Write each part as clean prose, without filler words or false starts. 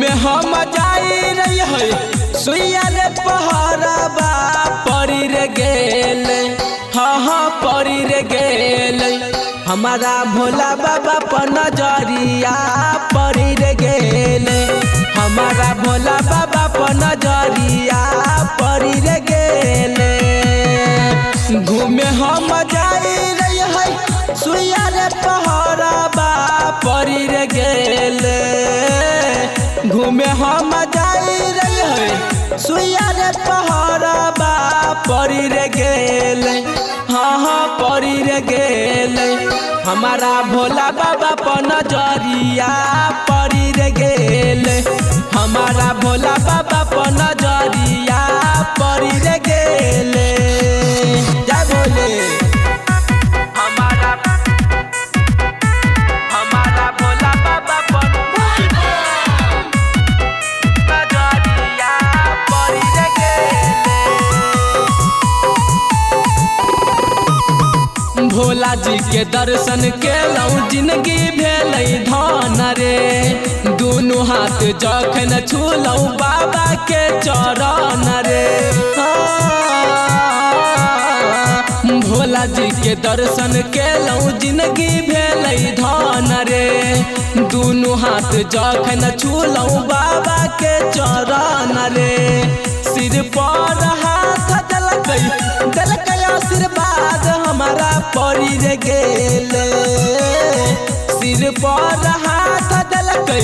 घूमे हम जाई रही है सुइया रे पहरबा परी रे गेल हाँ परी रे गेल हमारा भोला बाबा पर नजरिया परी रे गेल हमारा भोला बाबा पर नजरिया परी रे गेल घूमे हम जाई रही है सुइया रे पहरबा परी रे गेल घूमे हम जाई रही है सुइया रे पहरबा परी रे गेल हाँ परी रे गेल हमारा भोला बाबा पर नजरिया परी रे गेल हमारा भोला बाबा पर नजरिया परी रे गेल जय भोले हमारा भोला बाबा पर नजरिया परी रे गेल भोला जी के दर्शन केलौं जिंदगी भेलै धन रे दुनू हाथ जखन छूलौं बाबा के चरण रे भोला जी के दर्शन केलौं जिंदगी भेलै धन रे दुनू हाथ जखन छूलौं बाबा के चरण रे सिर पर हाथ देलकै आशीर्वाद हमारा परी रे गेल सिर पर हाथ देलकै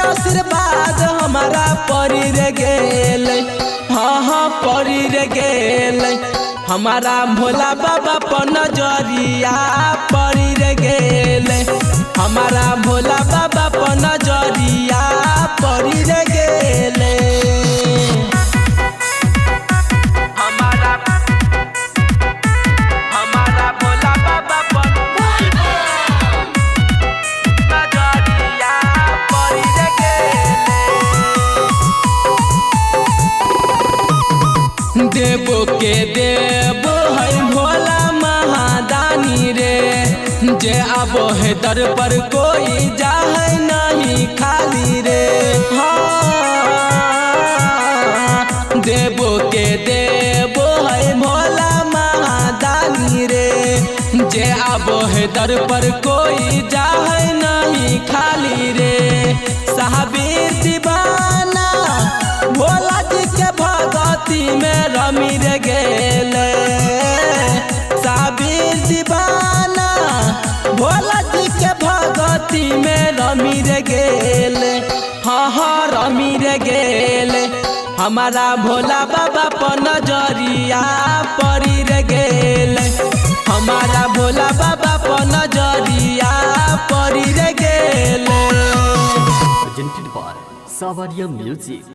आशीर्वाद हमारा परी रे गेल हाँ परी रे गेल हमारा भोला बाबा पर नजरिया परी रे गेल हमारा भोला बाबा पर नजरिया परी रे गेल देवो के देव है भोला महादानी रे जे आबो है दर पर कोई जाए नहीं खाली रे हाँ देवो के देव है भोला महादानी रे जे आबो है दर पर कोई जाए नहीं खाली रे साहबीर दीवाना भोला जी के भगती में रमी रे गेल साहबीर दीवाना भोला जी के भगती में रमी रे गेल हाँ रमी रे गेल हमारा भोला बाबा पर नजरिया परी रे गेल हमारा भोला बाबा पर नजरिया परी रे गेल Presented by Savaria Music.